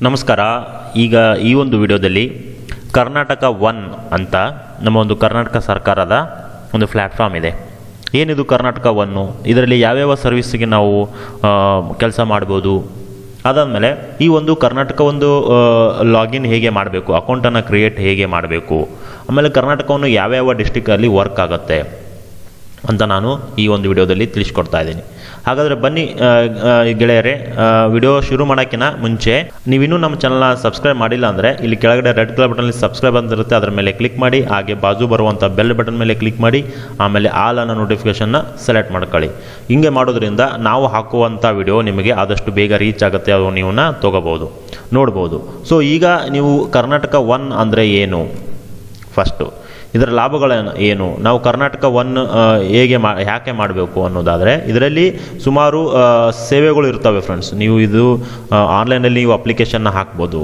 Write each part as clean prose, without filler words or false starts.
ನಮಸ್ಕಾರ. ಈಗ ಈ ಒಂದು ವಿಡಿಯೋದಲ್ಲಿ ಕರ್ನಾಟಕ ಒನ್ ಅಂತ ನಮ್ಮ ಒಂದು ಕರ್ನಾಟಕ ಸರ್ಕಾರದ ಒಂದು ಪ್ಲ್ಯಾಟ್ಫಾರ್ಮ್ ಇದೆ. ಏನಿದು ಕರ್ನಾಟಕ ಒನ್ನು, ಇದರಲ್ಲಿ ಯಾವ್ಯಾವ ಸರ್ವಿಸ್ಗೆ ನಾವು ಕೆಲಸ ಮಾಡ್ಬೋದು, ಅದಾದಮೇಲೆ ಈ ಒಂದು ಕರ್ನಾಟಕ ಒಂದು ಲಾಗಿನ್ ಹೇಗೆ ಮಾಡಬೇಕು, ಅಕೌಂಟನ್ನು ಕ್ರಿಯೇಟ್ ಹೇಗೆ ಮಾಡಬೇಕು, ಆಮೇಲೆ ಕರ್ನಾಟಕವನ್ನು ಯಾವ್ಯಾವ ಡಿಸ್ಟಿಕಲ್ಲಿ ವರ್ಕ್ ಆಗುತ್ತೆ ಅಂತ ನಾನು ಈ ಒಂದು ವಿಡಿಯೋದಲ್ಲಿ ತಿಳಿಸ್ಕೊಡ್ತಾ ಇದ್ದೀನಿ. ಹಾಗಾದರೆ ಬನ್ನಿ ಗೆಳೆಯರೇ, ವಿಡಿಯೋ ಶುರು ಮಾಡೋಕ್ಕಿಂತ ಮುಂಚೆ ನೀವಿನ್ನೂ ನಮ್ಮ ಚಾನಲ್ನ ಸಬ್ಸ್ಕ್ರೈಬ್ ಮಾಡಿಲ್ಲ ಅಂದರೆ ಇಲ್ಲಿ ಕೆಳಗಡೆ ರೆಡ್ ಕಲರ್ ಬಟನಲ್ಲಿ ಸಬ್ಸ್ಕ್ರೈಬ್ ಅಂತಿರುತ್ತೆ, ಅದರ ಮೇಲೆ ಕ್ಲಿಕ್ ಮಾಡಿ. ಹಾಗೆ ಬಾಜು ಬರುವಂಥ ಬೆಲ್ ಬಟನ್ ಮೇಲೆ ಕ್ಲಿಕ್ ಮಾಡಿ, ಆಮೇಲೆ ಆಲ್ ಅನ್ನೋ ನೋಟಿಫಿಕೇಷನ್ನ ಸೆಲೆಕ್ಟ್ ಮಾಡ್ಕೊಳ್ಳಿ. ಹಿಂಗೆ ಮಾಡೋದ್ರಿಂದ ನಾವು ಹಾಕುವಂಥ ವಿಡಿಯೋ ನಿಮಗೆ ಆದಷ್ಟು ಬೇಗ ರೀಚ್ ಆಗುತ್ತೆ, ಅದು ನೀವು ತೊಗೋಬೋದು, ನೋಡ್ಬೋದು. ಸೊ ಈಗ ನೀವು ಕರ್ನಾಟಕ ಒನ್ ಅಂದರೆ ಏನು, ಫಸ್ಟು ಇದರ ಲಾಭಗಳೇನು ಏನು, ನಾವು ಕರ್ನಾಟಕ ಒನ್ ಯಾಕೆ ಮಾಡಬೇಕು ಅನ್ನೋದಾದರೆ, ಇದರಲ್ಲಿ ಸುಮಾರು ಸೇವೆಗಳು ಇರ್ತವೆ ಫ್ರೆಂಡ್ಸ್. ನೀವು ಇದು ಆನ್ಲೈನಲ್ಲಿ ನೀವು ಅಪ್ಲಿಕೇಶನ್ನ ಹಾಕ್ಬೋದು,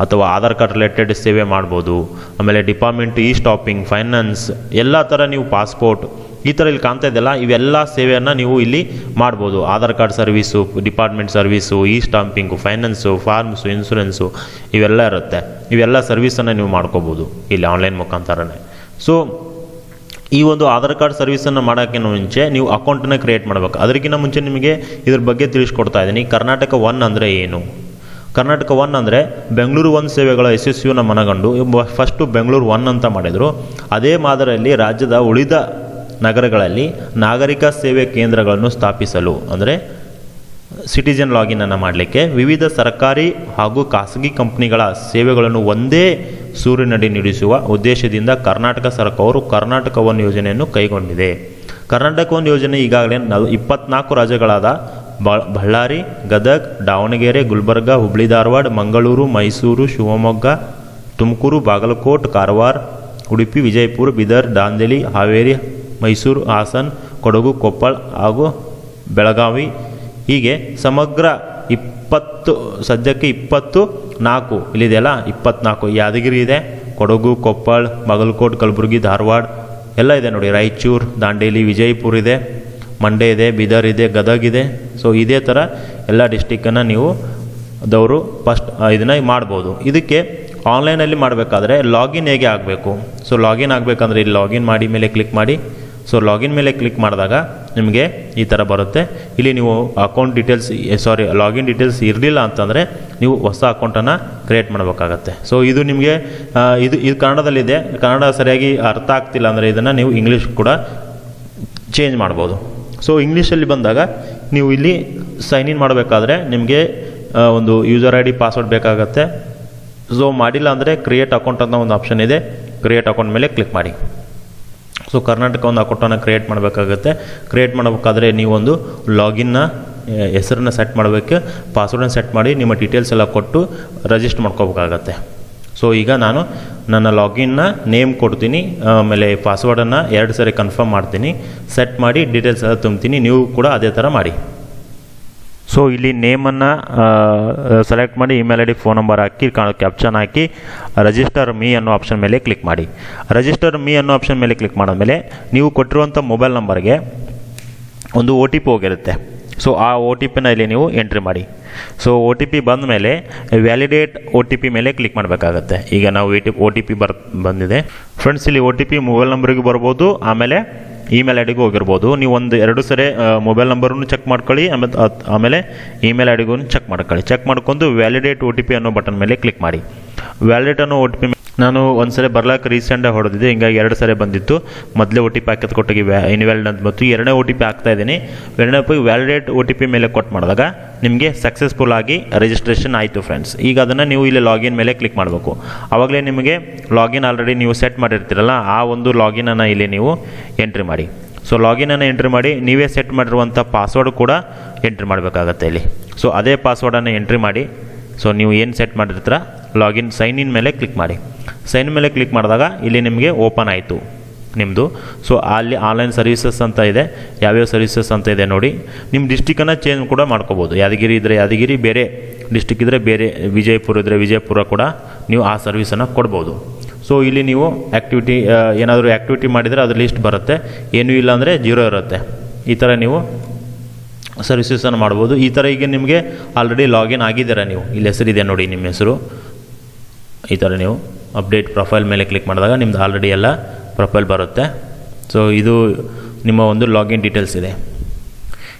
ಅಥವಾ ಆಧಾರ್ ಕಾರ್ಡ್ ರಿಲೇಟೆಡ್ ಸೇವೆ ಮಾಡ್ಬೋದು, ಆಮೇಲೆ ಡಿಪಾರ್ಟ್ಮೆಂಟ್ ಇ ಸ್ಟಾಪಿಂಗ್, ಫೈನಾನ್ಸ್, ಎಲ್ಲ ಥರ ನೀವು ಪಾಸ್ಪೋರ್ಟ್ ಈ ಥರ ಇಲ್ಲಿ ಕಾಣ್ತಾ ಇದೆಯಲ್ಲ, ಇವೆಲ್ಲ ಸೇವೆಯನ್ನು ನೀವು ಇಲ್ಲಿ ಮಾಡ್ಬೋದು. Aadhaar card service, department service, e stamping, finance, forms, insurance ಇವೆಲ್ಲ ಇರುತ್ತೆ. ಇವೆಲ್ಲ ಸರ್ವೀಸನ್ನು ನೀವು ಮಾಡ್ಕೋಬೋದು ಇಲ್ಲಿ ಆನ್ಲೈನ್ ಮುಖಾಂತರನೇ. ಸೊ ಈ ಒಂದು ಆಧಾರ್ ಕಾರ್ಡ್ ಸರ್ವಿಸನ್ನು ಮಾಡೋಕ್ಕಿಂತ ಮುಂಚೆ ನೀವು ಅಕೌಂಟನ್ನು ಕ್ರಿಯೇಟ್ ಮಾಡಬೇಕು. ಅದಕ್ಕಿಂತ ಮುಂಚೆ ನಿಮಗೆ ಇದ್ರ ಬಗ್ಗೆ ತಿಳಿಸ್ಕೊಡ್ತಾ ಇದ್ದೀನಿ. ಕರ್ನಾಟಕ ಒನ್ ಅಂದರೆ ಏನು? ಕರ್ನಾಟಕ ಒನ್ ಅಂದರೆ ಬೆಂಗಳೂರು ಒನ್ ಸೇವೆಗಳ ಯಶಸ್ವಿಯನ್ನು ಮನಗಂಡು ಫಸ್ಟು ಬೆಂಗಳೂರು ಒನ್ ಅಂತ ಮಾಡಿದರು. ಅದೇ ಮಾದರಿಯಲ್ಲಿ ರಾಜ್ಯದ ಉಳಿದ ನಗರಗಳಲ್ಲಿ ನಾಗರಿಕ ಸೇವೆ ಕೇಂದ್ರಗಳನ್ನು ಸ್ಥಾಪಿಸಲು, ಅಂದರೆ ಸಿಟಿಜನ್ ಲಾಗಿನನ್ನು ಮಾಡಲಿಕ್ಕೆ ವಿವಿಧ ಸರ್ಕಾರಿ ಹಾಗೂ ಖಾಸಗಿ ಕಂಪ್ನಿಗಳ ಸೇವೆಗಳನ್ನು ಒಂದೇ ಸೂರಿನಡಿ ನಡೆಸುವ ಉದ್ದೇಶದಿಂದ ಕರ್ನಾಟಕ ಸರ್ಕಾರವು ಕರ್ನಾಟಕ ಒನ್ ಯೋಜನೆಯನ್ನು ಕೈಗೊಂಡಿದೆ. ಕರ್ನಾಟಕ ಒನ್ ಯೋಜನೆ ಈಗಾಗಲೇ 24 ರಾಜ್ಯಗಳಾದ ಬಳ್ಳಾರಿ, ಗದಗ್, ದಾವಣಗೆರೆ, ಗುಲ್ಬರ್ಗ, ಹುಬ್ಳಿ ಧಾರವಾಡ, ಮಂಗಳೂರು, ಮೈಸೂರು, ಶಿವಮೊಗ್ಗ, ತುಮಕೂರು, ಬಾಗಲಕೋಟ್, ಕಾರವಾರ, ಉಡುಪಿ, ವಿಜಯಪುರ, ಬೀದರ್, ದಾಂಡೇಲಿ, ಹಾವೇರಿ, ಮೈಸೂರು, ಹಾಸನ, ಕೊಡಗು, ಕೊಪ್ಪಳ ಹಾಗೂ ಬೆಳಗಾವಿ, ಹೀಗೆ ಸಮಗ್ರ 20, ಸದ್ಯಕ್ಕೆ 24 ಇಲ್ಲಿದೆಯಲ್ಲ, 24 ಯಾದಗಿರಿ ಇದೆ, ಕೊಡಗು, ಕೊಪ್ಪಳ, ಬಾಗಲಕೋಟ್, ಕಲಬುರಗಿ, ಧಾರವಾಡ ಎಲ್ಲ ಇದೆ ನೋಡಿ, ರಾಯಚೂರು, ದಾಂಡೇಲಿ, ವಿಜಯಪುರ ಇದೆ, ಮಂಡ್ಯ ಇದೆ, ಬೀದರ್ ಇದೆ, ಗದಗ್ ಇದೆ. ಸೊ ಇದೇ ಥರ ಎಲ್ಲ ಡಿಸ್ಟಿಕ್ಕನ್ನು ನೀವು ದವರು ಫಸ್ಟ್ ಇದನ್ನು ಮಾಡ್ಬೋದು. ಇದಕ್ಕೆ ಆನ್ಲೈನಲ್ಲಿ ಮಾಡಬೇಕಾದ್ರೆ ಲಾಗಿನ್ ಹೇಗೆ ಆಗಬೇಕು? ಸೊ ಲಾಗಿನ್ ಆಗಬೇಕಂದ್ರೆ ಇಲ್ಲಿ ಲಾಗಿನ್ ಮಾಡಿ ಮೇಲೆ ಕ್ಲಿಕ್ ಮಾಡಿ. ಸೊ ಲಾಗಿನ್ ಮೇಲೆ ಕ್ಲಿಕ್ ಮಾಡಿದಾಗ ನಿಮಗೆ ಈ ಥರ ಬರುತ್ತೆ. ಇಲ್ಲಿ ನೀವು ಅಕೌಂಟ್ ಡೀಟೇಲ್ಸ್ ಲಾಗಿನ್ ಡೀಟೇಲ್ಸ್ ಇರಲಿಲ್ಲ ಅಂತಂದರೆ ನೀವು ಹೊಸ ಅಕೌಂಟನ್ನು ಕ್ರಿಯೇಟ್ ಮಾಡಬೇಕಾಗತ್ತೆ. ಸೊ ಇದು ನಿಮಗೆ ಇದು ಕನ್ನಡದಲ್ಲಿದೆ, ಕನ್ನಡ ಸರಿಯಾಗಿ ಅರ್ಥ ಆಗ್ತಿಲ್ಲ ಅಂದರೆ ಇದನ್ನು ನೀವು ಇಂಗ್ಲೀಷ್ ಕೂಡ ಚೇಂಜ್ ಮಾಡ್ಬೋದು. ಸೊ ಇಂಗ್ಲೀಷಲ್ಲಿ ಬಂದಾಗ ನೀವು ಇಲ್ಲಿ ಸೈನ್ ಇನ್ ಮಾಡಬೇಕಾದ್ರೆ ನಿಮಗೆ ಒಂದು ಯೂಸರ್ ಐ ಡಿ ಪಾಸ್ವರ್ಡ್ ಬೇಕಾಗತ್ತೆ. ಸೊ ಮಾಡಿಲ್ಲ ಅಂದರೆ ಕ್ರಿಯೇಟ್ ಅಕೌಂಟ್ ಅಂತ ಒಂದು ಆಪ್ಷನ್ ಇದೆ, ಕ್ರಿಯೇಟ್ ಅಕೌಂಟ್ ಮೇಲೆ ಕ್ಲಿಕ್ ಮಾಡಿ. ಸೊ ಕರ್ನಾಟಕ ಒಂದು ಅಕೌಂಟನ್ನು ಕ್ರಿಯೇಟ್ ಮಾಡಬೇಕಾಗುತ್ತೆ. ಕ್ರಿಯೇಟ್ ಮಾಡಬೇಕಾದ್ರೆ ನೀವೊಂದು ಲಾಗಿನ್ನ ಹೆಸರನ್ನು ಸೆಟ್ ಮಾಡಬೇಕು, ಪಾಸ್ವರ್ಡನ್ನು ಸೆಟ್ ಮಾಡಿ ನಿಮ್ಮ ಡೀಟೇಲ್ಸ್ ಎಲ್ಲ ಕೊಟ್ಟು ರಿಜಿಸ್ಟರ್ ಮಾಡ್ಕೋಬೇಕಾಗತ್ತೆ. ಸೊ ಈಗ ನಾನು ನನ್ನ ಲಾಗಿನ್ನ ನೇಮ್ ಕೊಡ್ತೀನಿ, ಆಮೇಲೆ ಪಾಸ್ವರ್ಡನ್ನು 2 ಸರಿ ಕನ್ಫರ್ಮ್ ಮಾಡ್ತೀನಿ, ಸೆಟ್ ಮಾಡಿ ಡೀಟೇಲ್ಸ್ ಎಲ್ಲ ತುಂಬ್ತೀನಿ. ನೀವು ಕೂಡ ಅದೇ ಥರ ಮಾಡಿ. ಸೊ ಇಲ್ಲಿ ನೇಮನ್ನು ಸೆಲೆಕ್ಟ್ ಮಾಡಿ, email I D, phone number hockey, caption hockey, register me ಅನ್ನೋ ಆಪ್ಷನ್ ಮೇಲೆ ಕ್ಲಿಕ್ ಮಾಡಿ. ರಿಜಿಸ್ಟರ್ ಮೀ ಅನ್ನೋ ಆಪ್ಷನ್ ಮೇಲೆ ಕ್ಲಿಕ್ ಮಾಡಿದ್ಮೇಲೆ ನೀವು ಕೊಟ್ಟಿರುವಂಥ ಮೊಬೈಲ್ ನಂಬರ್ಗೆ ಒಂದು OTP ಹೋಗಿರುತ್ತೆ. ಸೊ ಆ OTP ಇಲ್ಲಿ ನೀವು ಎಂಟ್ರಿ ಮಾಡಿ. ಸೊ OTP ಬಂದ ಮೇಲೆ ವ್ಯಾಲಿಡೇಟ್ OTP ಮೇಲೆ ಕ್ಲಿಕ್ ಮಾಡಬೇಕಾಗತ್ತೆ. ಈಗ ನಾವು OTP ಬಂದಿದೆ ಫ್ರೆಂಡ್ಸ್. ಇಲ್ಲಿ OTP ಮೊಬೈಲ್ ನಂಬರಿಗೂ ಬರ್ಬೋದು, ಆಮೇಲೆ ಇಮೇಲ್ ಐ ಡಿಗೂ ಹೋಗಿರ್ಬೋದು. ನೀವು 1-2 ಸರಿ ಮೊಬೈಲ್ ನಂಬರನ್ನು ಚೆಕ್ ಮಾಡ್ಕೊಳ್ಳಿ, ಆಮೇಲೆ ಇಮೇಲ್ ಐ ಡಿಗೂ ಚೆಕ್ ಮಾಡ್ಕೊಳ್ಳಿ. ಚೆಕ್ ಮಾಡ್ಕೊಂಡು ವ್ಯಾಲಿಡೇಟ್ OTP ಅನ್ನೋ ಬಟನ್ ಮೇಲೆ ಕ್ಲಿಕ್ ಮಾಡಿ. ವ್ಯಾಲಿಡೇಟ್ ಅನ್ನೋ OTP ನಾನು ಒಂದು ಸರಿ ಬರ್ಲಾಕ ರೀಸೆಂಟಾಗಿ ಹೊಡೆದಿದ್ದೆ, ಹಿಂಗಾಗಿ 2 ಸರಿ ಬಂದಿತ್ತು. ಮೊದಲೇ OTP ಹಾಕಿದ ಕೊಟ್ಟಿಗೆ ಇನ್ವ್ಯಾಲಿಡ್ ಅಂತ ಬಂತು, 2ನೇ OTP ಹಾಕ್ತಾ ಇದ್ದೀನಿ. 2ನೇ ವ್ಯಾಲಿಡೇಟ್ OTP ಮೇಲೆ ಕೊಟ್ಟು ಮಾಡಿದಾಗ ನಿಮಗೆ ಸಕ್ಸಸ್ಫುಲ್ ಆಗಿ ರಿಜಿಸ್ಟ್ರೇಷನ್ ಆಯಿತು ಫ್ರೆಂಡ್ಸ್. ಈಗ ಅದನ್ನು ನೀವು ಇಲ್ಲಿ ಲಾಗಿನ್ ಮೇಲೆ ಕ್ಲಿಕ್ ಮಾಡಬೇಕು. ಆವಾಗಲೇ ನಿಮಗೆ ಲಾಗಿನ್ ಆಲ್ರೆಡಿ ನೀವು ಸೆಟ್ ಮಾಡಿರ್ತೀರಲ್ಲ, ಆ ಒಂದು ಲಾಗಿನನ್ನು ಇಲ್ಲಿ ನೀವು ಎಂಟ್ರಿ ಮಾಡಿ. ಸೊ ಲಾಗಿನನ್ನು ಎಂಟ್ರಿ ಮಾಡಿ, ನೀವೇ ಸೆಟ್ ಮಾಡಿರುವಂಥ ಪಾಸ್ವರ್ಡ್ ಕೂಡ ಎಂಟ್ರಿ ಮಾಡಬೇಕಾಗತ್ತೆ ಇಲ್ಲಿ. ಸೊ ಅದೇ ಪಾಸ್ವರ್ಡನ್ನು ಎಂಟ್ರಿ ಮಾಡಿ. ಸೊ ನೀವು ಏನು ಸೆಟ್ ಮಾಡಿರ್ತೀರ ಲಾಗಿನ್ ಸೈನ್ ಇನ್ ಮೇಲೆ ಕ್ಲಿಕ್ ಮಾಡಿ. ಸೈನ್ ಮೇಲೆ ಕ್ಲಿಕ್ ಮಾಡಿದಾಗ ಇಲ್ಲಿ ನಿಮಗೆ ಓಪನ್ ಆಯಿತು ನಿಮ್ಮದು. ಸೊ ಅಲ್ಲಿ ಆನ್ಲೈನ್ ಸರ್ವಿಸಸ್ ಅಂತ ಇದೆ, ಯಾವ್ಯಾವ ಸರ್ವಿಸಸ್ ಅಂತ ಇದೆ ನೋಡಿ. ನಿಮ್ಮ ಡಿಸ್ಟಿಕನ್ನು ಚೇಂಜ್ ಕೂಡ ಮಾಡ್ಕೋಬೋದು. ಯಾದಗಿರಿ ಇದ್ದರೆ ಯಾದಗಿರಿ, ಬೇರೆ ಡಿಸ್ಟಿಕ್ ಇದ್ದರೆ ಬೇರೆ, ವಿಜಯಪುರ ಇದ್ದರೆ ವಿಜಯಪುರ ಕೂಡ ನೀವು ಆ ಸರ್ವಿಸನ್ನು ಕೊಡ್ಬೋದು. ಸೊ ಇಲ್ಲಿ ನೀವು ಆ್ಯಕ್ಟಿವಿಟಿ ಏನಾದರೂ ಆ್ಯಕ್ಟಿವಿಟಿ ಮಾಡಿದರೆ ಅದು ಲಿಸ್ಟ್ ಬರುತ್ತೆ, ಏನೂ ಇಲ್ಲ ಅಂದರೆ 0 ಇರುತ್ತೆ. ಈ ಥರ ನೀವು ಸರ್ವಿಸಸನ್ನು ಮಾಡ್ಬೋದು. ಈ ಥರ ಈಗ ನಿಮಗೆ ಆಲ್ರೆಡಿ ಲಾಗಿನ್ ಆಗಿದ್ದೀರಾ ನೀವು, ಇಲ್ಲಿ ಹೆಸರಿದೆ ನೋಡಿ ನಿಮ್ಮ ಹೆಸರು, ಈ ಥರ ನೀವು ಅಪ್ಡೇಟ್ ಪ್ರೊಫೈಲ್ ಮೇಲೆ ಕ್ಲಿಕ್ ಮಾಡಿದಾಗ ನಿಮ್ಮದು ಆಲ್ರೆಡಿ ಎಲ್ಲ ಪ್ರೊಫೈಲ್ ಬರುತ್ತೆ. ಸೊ ಇದು ನಿಮ್ಮ ಒಂದು ಲಾಗಿನ್ ಡೀಟೇಲ್ಸ್ ಇದೆ.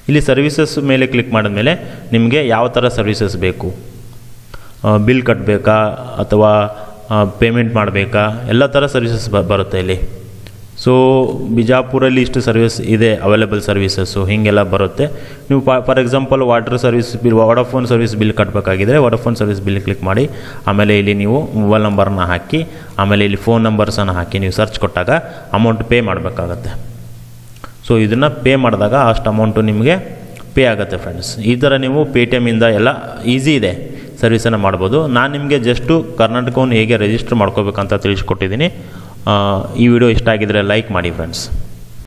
ಇಲ್ಲಿ ಸರ್ವಿಸಸ್ ಮೇಲೆ ಕ್ಲಿಕ್ ಮಾಡಿದ್ಮೇಲೆ ನಿಮಗೆ ಯಾವ ಥರ ಸರ್ವಿಸಸ್ ಬೇಕು, ಬಿಲ್ ಕಟ್ಟಬೇಕಾ ಅಥವಾ ಪೇಮೆಂಟ್ ಮಾಡಬೇಕಾ, ಎಲ್ಲ ಥರ ಸರ್ವಿಸಸ್ ಬರುತ್ತೆ ಇಲ್ಲಿ. ಸೊ ಬಿಜಾಪುರಲ್ಲಿ ಇಷ್ಟು ಸರ್ವಿಸ್ ಇದೆ ಅವೈಲೇಬಲ್ ಸರ್ವಿಸಸ್ಸು ಹೀಗೆಲ್ಲ ಬರುತ್ತೆ. ನೀವು for example water service bill, Vodafone service bill ಕಟ್ಟಬೇಕಾಗಿದ್ದರೆ ವೋಡಾಫೋನ್ ಸರ್ವಿಸ್ ಬಿಲ್ ಕ್ಲಿಕ್ ಮಾಡಿ, ಆಮೇಲೆ ಇಲ್ಲಿ ನೀವು ಮೊಬೈಲ್ ನಂಬರನ್ನ ಹಾಕಿ, ಆಮೇಲೆ ಇಲ್ಲಿ ಫೋನ್ ನಂಬರ್ಸನ್ನು ಹಾಕಿ ನೀವು ಸರ್ಚ್ ಕೊಟ್ಟಾಗ ಅಮೌಂಟ್ ಪೇ ಮಾಡಬೇಕಾಗತ್ತೆ. ಸೊ ಇದನ್ನು ಪೇ ಮಾಡಿದಾಗ ಅಷ್ಟು ಅಮೌಂಟು ನಿಮಗೆ ಪೇ ಆಗುತ್ತೆ ಫ್ರೆಂಡ್ಸ್. ಈ ಥರ ನೀವು ಪೇಟಿಎಮ್ಮಿಂದ ಎಲ್ಲ ಈಸಿ ಇದೆ ಸರ್ವಿಸನ್ನು ಮಾಡ್ಬೋದು. ನಾನು ನಿಮಗೆ ಜಸ್ಟು ಕರ್ನಾಟಕವನ್ನು ಹೇಗೆ ರಿಜಿಸ್ಟರ್ ಮಾಡ್ಕೋಬೇಕಂತ ತಿಳಿಸ್ಕೊಟ್ಟಿದ್ದೀನಿ. ಈ ವಿಡಿಯೋ ಇಷ್ಟ ಆಗಿದ್ದರೆ ಲೈಕ್ ಮಾಡಿ ಫ್ರೆಂಡ್ಸ್.